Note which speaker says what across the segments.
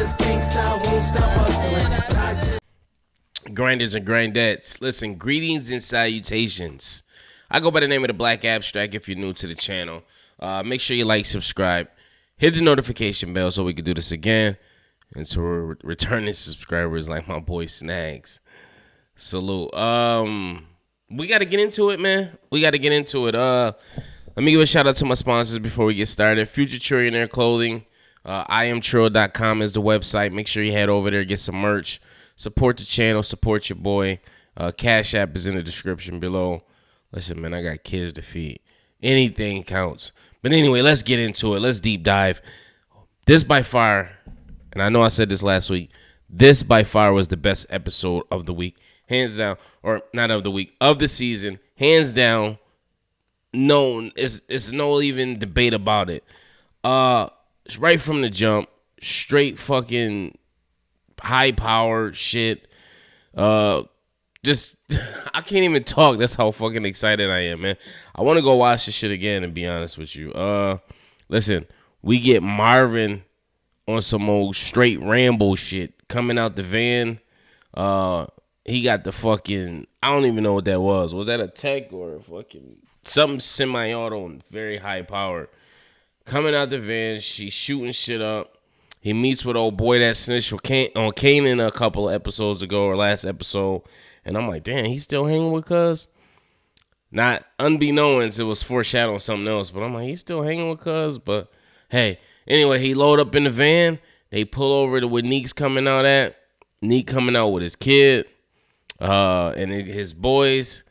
Speaker 1: just can't stop, won't stop hustling. But I just
Speaker 2: Grinders and grindettes, listen, greetings and salutations. I go by the name of the Black Abstract if you're new to the channel. Make sure you like, subscribe, hit the notification bell so we can do this again. And so we're returning subscribers like my boy Snags. Salute. We got to get into it, man. We got to get into it. Let me give a shout out to my sponsors before we get started. Future Trillionaire Clothing. IamTrill.com is the website. Make sure you head over there, get some merch. Support the channel. Support your boy. CashApp is in the description below. Listen, man, I got kids to feed. Anything counts. But anyway, let's get into it. Let's deep dive. This by far, and I know I said this last week, this by far was the best episode of the week. Hands down. Or not of the week, of the season. Hands down. No, it's no even debate about it. Right from the jump, straight fucking high power shit. Just I can't even talk. That's how fucking excited I am, man. I want to go watch this shit again and be honest with you. Listen, we get Marvin on some old straight Rambo shit coming out the van. He got the fucking, I don't even know what that was. Was that a tech or a fucking something semi-auto and very high power? Coming out the van, she's shooting shit up. He meets with old boy that snitched on Kanan a couple of episodes ago or last episode. And I'm like, damn, he's still hanging with Cuz? Not unbeknownst, it was foreshadowing something else. But I'm like, he's still hanging with Cuz? But hey, anyway, he load up in the van. They pull over to where Neek's coming out at. Neek coming out with his kid and his boys.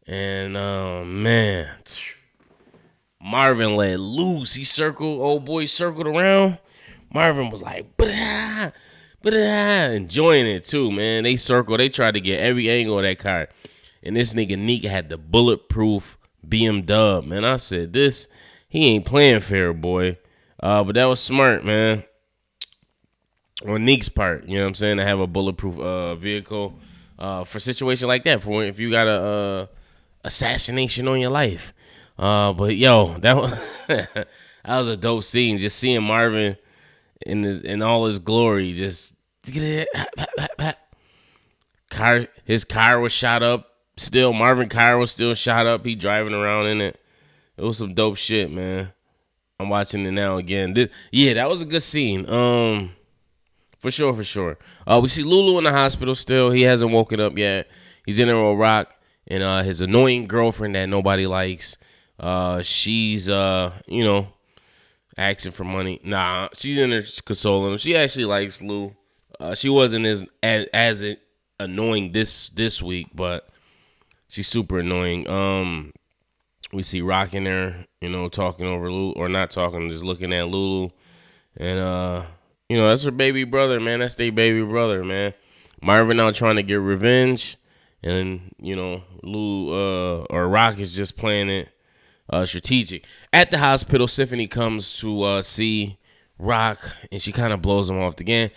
Speaker 2: And man, Marvin let loose. He circled, old boy circled around. Marvin was like, bah, bah, enjoying it too, man. They circled. They tried to get every angle of that car. And this nigga Neek had the bulletproof BMW, man. I said, he ain't playing fair, boy. But that was smart, man. On Neek's part, you know what I'm saying? To have a bulletproof vehicle for a situation like that. For if you got a assassination on your life. But yo, that was that was a dope scene. Just seeing Marvin in all his glory. Just his car was shot up. Still, Marvin car was still shot up. He driving around in it. It was some dope shit, man. I'm watching it now again. That was a good scene. For sure. We see Lulu in the hospital still. He hasn't woken up yet. He's in there with Rock and his annoying girlfriend that nobody likes. She's asking for money. Nah, she's in there consoling him. She actually likes Lou. She wasn't as annoying this week, but she's super annoying. We see Rock in there, talking over Lulu, or not talking, just looking at Lulu. And that's her baby brother, man. That's their baby brother, man. Marvin out trying to get revenge. And, Lulu or Rock is just playing it strategic. At the hospital, Symphony comes to see Rock, and she kind of blows him off again.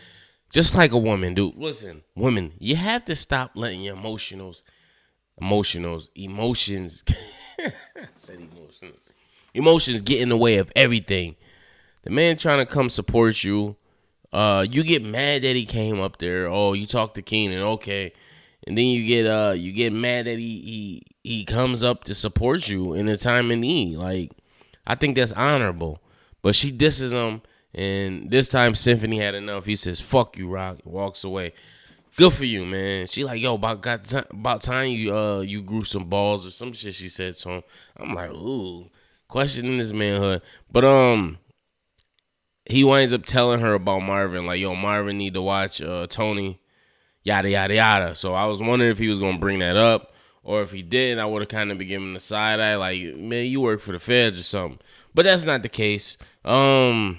Speaker 2: Just like a woman, dude. Listen, women, you have to stop letting your emotions get in the way of everything. The man trying to come support you. You get mad that he came up there. Oh, you talk to Kanan, okay. And then you get mad that he comes up to support you in a time of need. Like, I think that's honorable. But she disses him, and this time Symphony had enough. He says, "Fuck you, Rock," and walks away. Good for you, man. She like, yo, about time you grew some balls or some shit she said to him. I'm like, ooh, questioning his manhood. But he winds up telling her about Marvin. Like, yo, Marvin need to watch Tony. Yada, yada, yada. So I was wondering if he was going to bring that up. Or if he did, I would have kind of been giving him the side eye. Like, man, you work for the feds or something. But that's not the case. We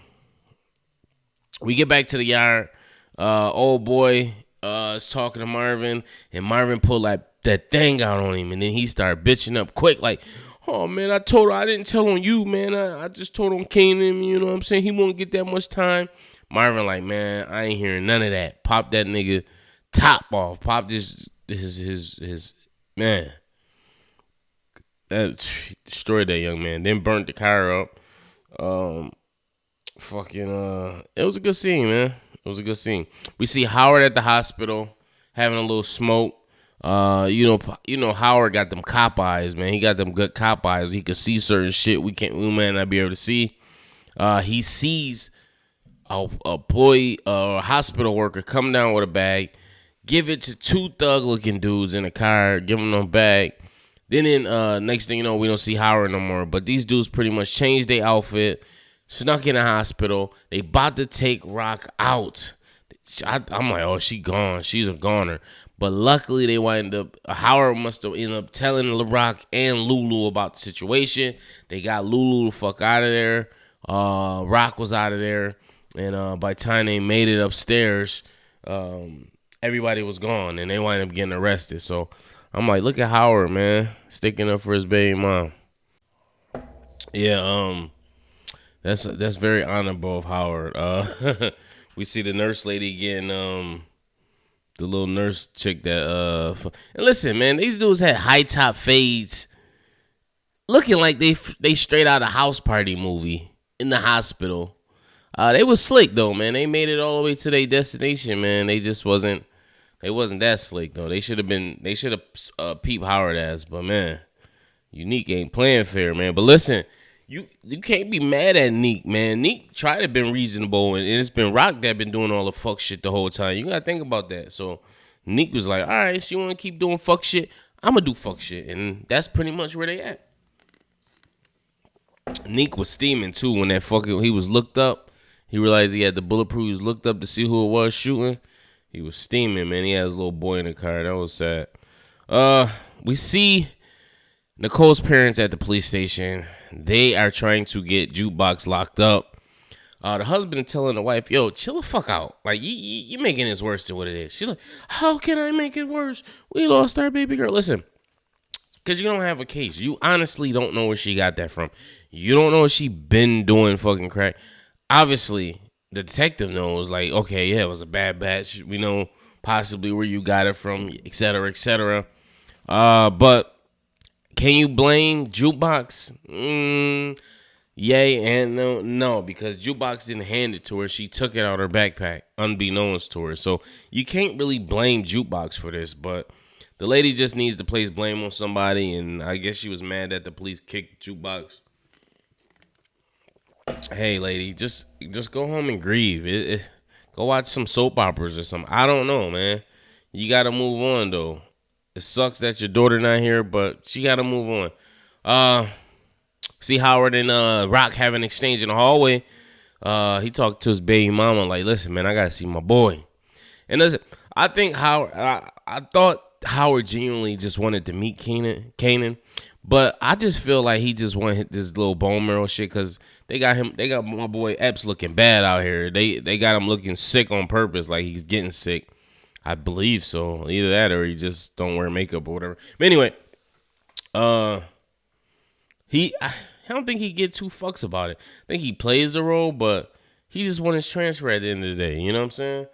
Speaker 2: get back to the yard. Old boy is talking to Marvin. And Marvin pulled like that thing out on him. And then he started bitching up quick. Like, oh, man, I told her I didn't tell on you, man. I just told on Kanan. You know what I'm saying? He won't get that much time. Marvin like, man, I ain't hearing none of that. Pop that nigga top off. Pop his man. That destroyed that young man. Then burnt the car up. It was a good scene, man. It was a good scene. We see Howard at the hospital having a little smoke. You know, Howard got them cop eyes, man. He got them good cop eyes. He could see certain shit we might not be able to see. He sees a employee, a hospital worker come down with a bag, give it to two thug-looking dudes in a car, give them a bag. Then next thing you know, we don't see Howard no more. But these dudes pretty much changed their outfit, snuck in the hospital. They about to take Rock out. I'm like, oh, she gone. She's a goner. But luckily, they wind up. Howard must have ended up telling Rock and Lulu about the situation. They got Lulu the fuck out of there. Rock was out of there, and by the time they made it upstairs, everybody was gone, and they wind up getting arrested. So I'm like, look at Howard, man, sticking up for his baby mom. Yeah, that's very honorable of Howard. We see the nurse lady getting the little nurse chick that and listen, man, these dudes had high top fades, looking like they straight out of House Party movie in the hospital. They was slick though, man. They made it all the way to their destination, man. They just wasn't. They wasn't that slick though. They should have peeped Howard ass, but man, Unique ain't playing fair, man. But listen, you can't be mad at Neek, man. Neek tried to been reasonable, and it's been Rock that been doing all the fuck shit the whole time. You gotta think about that. So Neek was like, all right, she wanna keep doing fuck shit, I'ma do fuck shit, and that's pretty much where they at. Neek was steaming too when he was looked up. He realized he had the bulletproof. He was looked up to see who it was shooting. He was steaming, man. He had his little boy in the car. That was sad. We see Nicole's parents at the police station. They are trying to get Jukebox locked up. The husband is telling the wife, yo, chill the fuck out. Like, you making this worse than what it is. She's like, how can I make it worse? We lost our baby girl. Listen, because you don't have a case. You honestly don't know where she got that from. You don't know if she been doing fucking crack. Obviously, the detective knows, like, okay, yeah, it was a bad batch. We know possibly where you got it from, et cetera, et cetera. But can you blame Jukebox? Yay and no, because Jukebox didn't hand it to her. She took it out of her backpack, unbeknownst to her. So you can't really blame Jukebox for this, but the lady just needs to place blame on somebody, and I guess she was mad that the police kicked Jukebox. Hey, lady, just go home and grieve. Go watch some soap operas or something. I don't know, man. You got to move on, though. It sucks that your daughter not here, but she got to move on. See Howard and Rock have an exchange in the hallway. He talked to his baby mama like, listen, man, I got to see my boy. And listen, I think I thought Howard genuinely just wanted to meet Kanan, but I just feel like he just wanted this little bone marrow shit because they got my boy Epps looking bad out here. They got him looking sick on purpose, like he's getting sick. I believe so. Either that or he just don't wear makeup or whatever. But anyway, I don't think he get two fucks about it. I think he plays the role, but he just won his transfer at the end of the day. You know what I'm saying?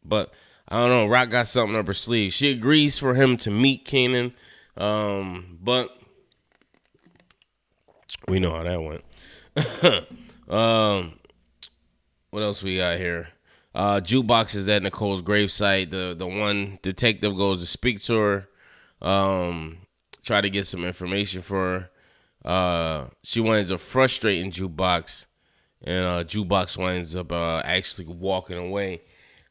Speaker 2: But I don't know. Rock got something up her sleeve. She agrees for him to meet Kanan, but we know how that went. What else we got here? Jukebox is at Nicole's gravesite. The one detective goes to speak to her, try to get some information for her. She winds up frustrating Jukebox, and Jukebox winds up actually walking away.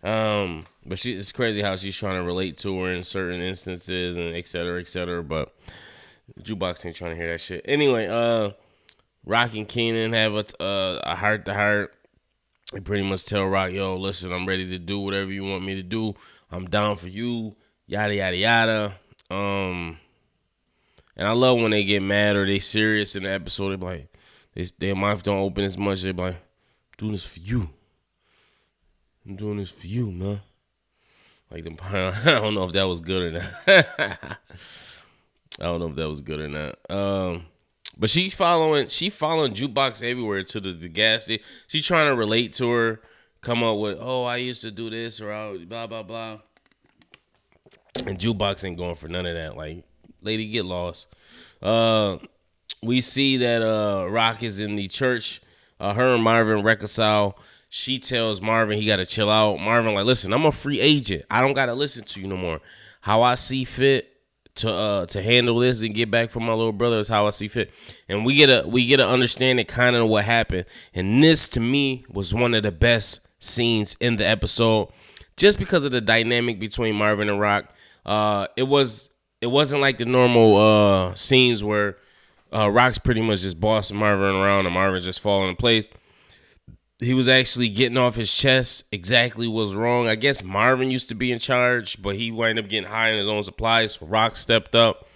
Speaker 2: But it's crazy how she's trying to relate to her in certain instances and et cetera, et cetera. But Jukebox ain't trying to hear that shit. Anyway, Rock and Kanan have a heart to heart. They pretty much tell Rock, yo, listen, I'm ready to do whatever you want me to do. I'm down for you. Yada, yada, yada. And I love when they get mad or they serious in the episode. They be like, their mouth don't open as much. They be like, I'm doing this for you. I'm doing this for you, man. Like I don't know if that was good or not. I don't know if that was good or not. But she following Jukebox everywhere to the gas station. She's trying to relate to her, come up with, oh, I used to do this or blah blah blah. And Jukebox ain't going for none of that. Like, lady, get lost. We see that Rock is in the church Her and Marvin reconcile. She tells Marvin he got to chill out. Marvin like, listen, I'm a free agent. I don't got to listen to you no more. How I see fit to handle this and get back from my little brother is how I see fit. And we get a understanding kind of what happened. And this to me was one of the best scenes in the episode, just because of the dynamic between Marvin and Rock. It wasn't like the normal scenes where Rock's pretty much just bossing Marvin around and Marvin's just falling in place. He was actually getting off his chest exactly what's wrong. I guess Marvin used to be in charge, but he wound up getting high in his own supply. So Rock stepped up,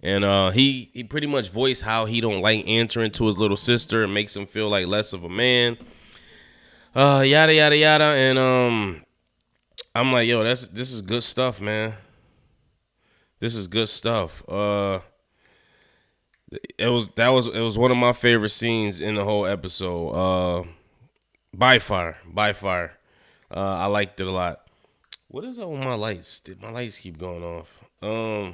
Speaker 2: and he pretty much voiced how he don't like answering to his little sister. It makes him feel like less of a man. Yada yada yada, and I'm like, yo, this is good stuff, man. This is good stuff. It was one of my favorite scenes in the whole episode. By far. I liked it a lot. What is up with my lights? Did my lights keep going off? I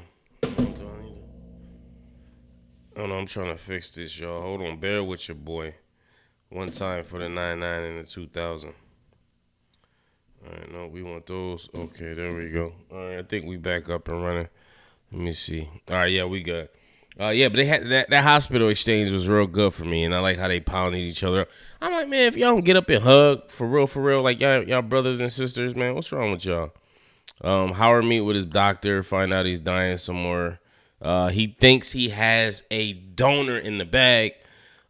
Speaker 2: don't know. I'm trying to fix this, y'all. Hold on. Bear with your boy. One time for the 99 and the 2000. All right, no, we want those. Okay, there we go. All right, I think we back up and running. Let me see. All right, yeah, we good. Yeah, but they had that hospital exchange was real good for me, and I like how they pounded each other up. I'm like, man, if y'all don't get up and hug for real, like y'all brothers and sisters, man, what's wrong with y'all? Howard meet with his doctor, find out he's dying some more. He thinks he has a donor in the bag.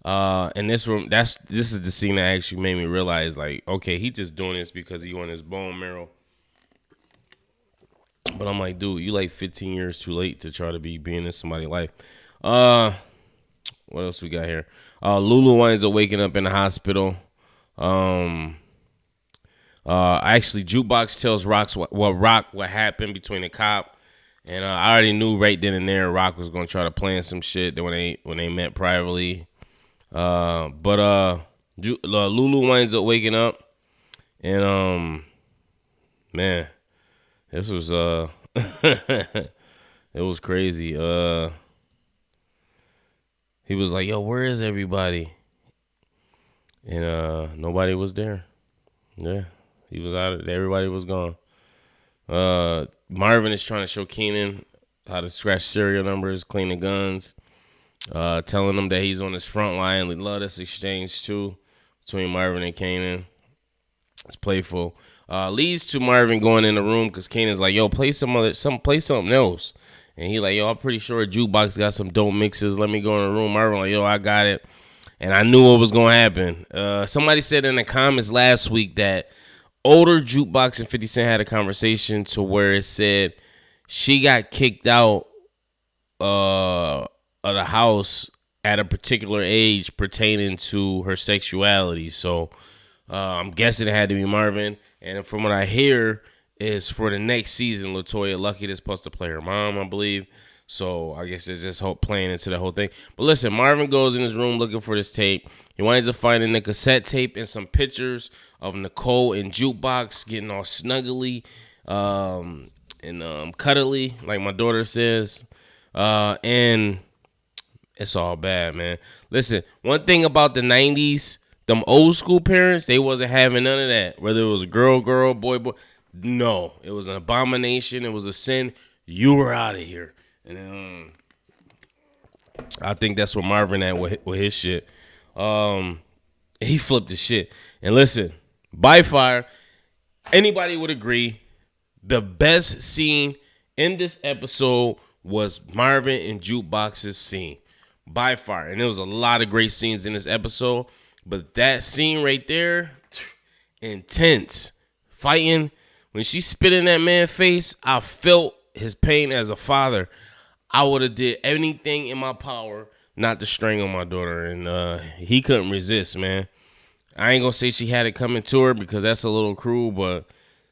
Speaker 2: And this is the scene that actually made me realize, like, okay, he just doing this because he wants his bone marrow. But I'm like, dude, you like 15 years too late to try to be being in somebody's life. What else we got here? Lulu winds up waking up in the hospital. Actually, Jukebox tells Rock what happened between the cop, and I already knew right then and there Rock was gonna try to plan some shit that when they met privately. But Lulu winds up waking up, and man, this was it was crazy. He was like, "Yo, where is everybody?" And nobody was there. Yeah, he was out. Everybody was gone. Marvin is trying to show Kanan how to scratch serial numbers, clean the guns. Telling him that he's on his front line. We love this exchange too between Marvin and Kanan. It's playful. Leads to Marvin going in the room because Kanan's like, "Yo, play something else." And he like, "Yo, I'm pretty sure Jukebox got some dope mixes. Let me go in the room." Marvin like, "Yo, I got it." And I knew what was gonna happen. Somebody said in the comments last week that older Jukebox and 50 Cent had a conversation to where it said she got kicked out of the house at a particular age pertaining to her sexuality. So I'm guessing it had to be Marvin. And from what I hear is for the next season, LaToya Lucky is supposed to play her mom, I believe. So I guess there's just hope playing into the whole thing. But listen, Marvin goes in his room looking for this tape. He winds up finding the cassette tape and some pictures of Nicole and Jukebox getting all snuggly and cuddly, like my daughter says. And it's all bad, man. Listen, one thing about the 90s, them old school parents, they wasn't having none of that. Whether it was girl, boy. No, it was an abomination. It was a sin. You were out of here. And I think that's what Marvin had with his shit. He flipped the shit. And listen, by far, anybody would agree, the best scene in this episode was Marvin and Jukebox's scene. By far. And there was a lot of great scenes in this episode. But that scene right there, intense. Fighting. When she spit in that man's face, I felt his pain as a father. I would have did anything in my power not to strangle my daughter. And he couldn't resist, man. I ain't going to say she had it coming to her because that's a little cruel. But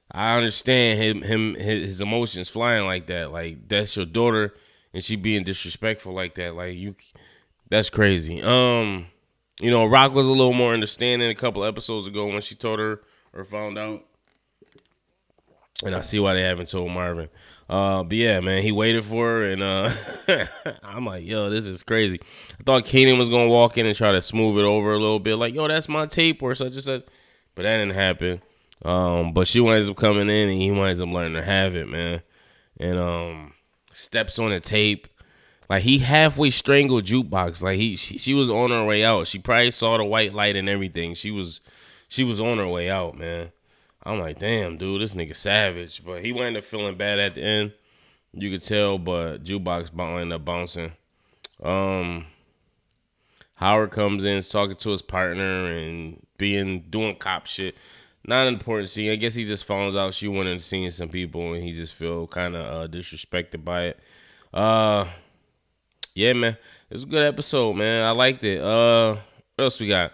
Speaker 2: I understand his emotions flying like that. Like, that's your daughter. And she being disrespectful like that. Like, that's crazy. Rock was a little more understanding a couple episodes ago when she told her or found out. And I see why they haven't told Marvin. But yeah, man, he waited for her, and I'm like, yo, this is crazy. I thought Kanan was gonna walk in and try to smooth it over a little bit, like, yo, that's my tape or such and such. But that didn't happen. But she winds up coming in, and he winds up letting her have it, man. And steps on the tape. Like, he halfway strangled Jukebox. Like, she was on her way out. She probably saw the white light and everything. She was on her way out, man. I'm like, damn, dude, this nigga savage. But he wound up feeling bad at the end. You could tell, but Jukebox ended up bouncing. Howard comes in, talking to his partner and doing cop shit. Not an important scene. I guess he just finds out she went and seen some people, and he just feel kind of disrespected by it. Yeah, man, it's a good episode, man. I liked it. What else we got?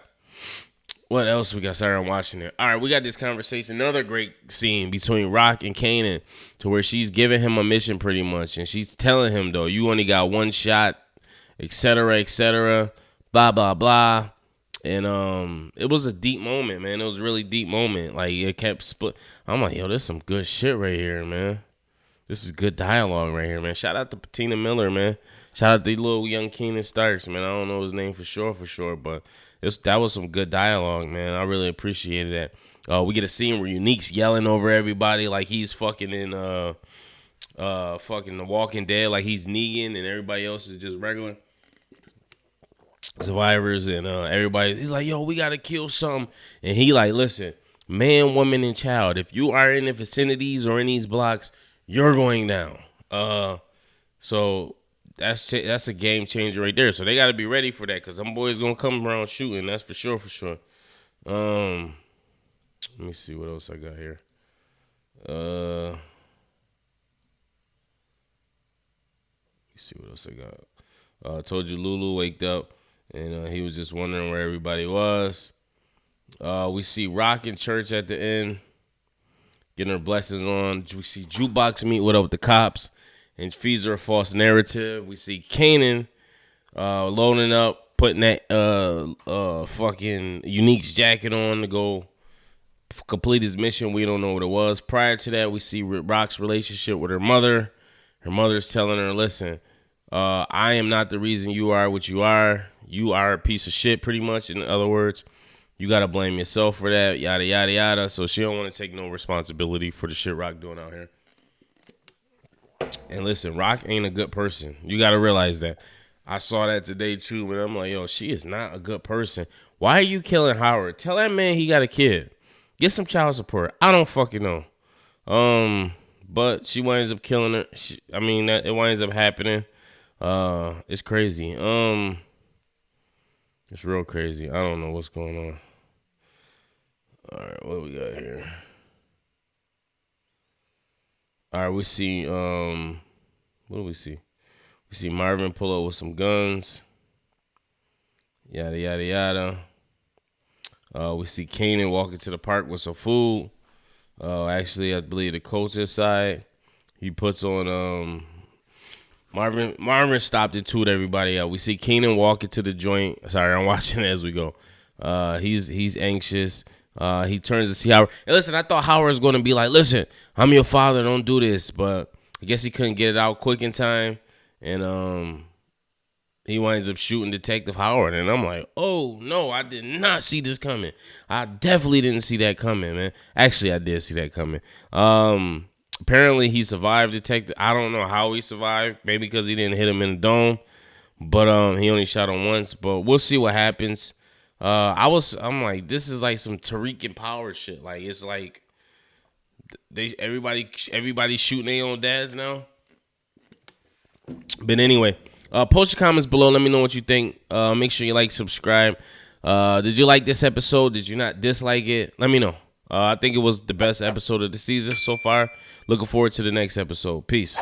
Speaker 2: Sorry, I'm watching it. All right, we got this conversation. Another great scene between Rock and Kanan, to where she's giving him a mission pretty much, and she's telling him, though, you only got one shot, etc., blah blah blah. And it was a deep moment, man. It was a really deep moment. Like, it kept split. I'm like, yo, there's some good shit right here, man. This is good dialogue right here, man. Shout out to Patina Miller, man. Shout out to little young Keenan Starks, man. I don't know his name for sure, but that was some good dialogue, man. I really appreciated that. We get a scene where Unique's yelling over everybody like he's fucking in fucking The Walking Dead, like he's Negan and everybody else is just regular survivors, and everybody, he's like, yo, we gotta kill some. And he like, listen, man, woman, and child, if you are in the vicinities or in these blocks, you're going down. So that's a game changer right there. So they got to be ready for that, because them boys gonna come around shooting. That's for sure. Let me see what else I got here. Let me see what else I got. I told you Lulu waked up, and he was just wondering where everybody was. We see Rock in church at the end, getting her blessings on. We see Jukebox meet with the cops and feeds her a false narrative. We see Kanan loading up, putting that fucking Unique's jacket on to go complete his mission. We don't know what it was. Prior to that, we see Rock's relationship with her mother. Her mother's telling her, listen, I am not the reason you are what you are. You are a piece of shit, pretty much. In other words, you got to blame yourself for that, yada, yada, yada. So she don't want to take no responsibility for the shit Rock doing out here. And listen, Rock ain't a good person. You got to realize that. I saw that today, too, but I'm like, yo, she is not a good person. Why are you killing Howard? Tell that man he got a kid. Get some child support. I don't fucking know. But she winds up killing her. It winds up happening. It's crazy. It's real crazy. I don't know what's going on. All right, what we got here? All right, we see, what do we see? We see Marvin pull up with some guns. Yada, yada, yada. We see Kanan walking to the park with some food. Actually, I believe the coach inside. He puts on, Marvin stopped it too to everybody else. We see Kanan walking to the joint. Sorry, I'm watching it as we go. He's anxious. He turns to see Howard. And listen, I thought Howard was going to be like, listen, I'm your father, don't do this. But I guess he couldn't get it out quick in time. And he winds up shooting Detective Howard. And I'm like, oh, no, I did not see this coming. I definitely didn't see that coming, man. Actually, I did see that coming. Apparently, he survived Detective. I don't know how he survived. Maybe because he didn't hit him in the dome. But he only shot him once. But we'll see what happens. I'm like, this is like some Tariq and Power shit. Like, it's like everybody shooting their own dads now. But anyway, post your comments below. Let me know what you think. Make sure you like, subscribe. Did you like this episode? Did you not dislike it? Let me know. I think it was the best episode of the season so far. Looking forward to the next episode. Peace.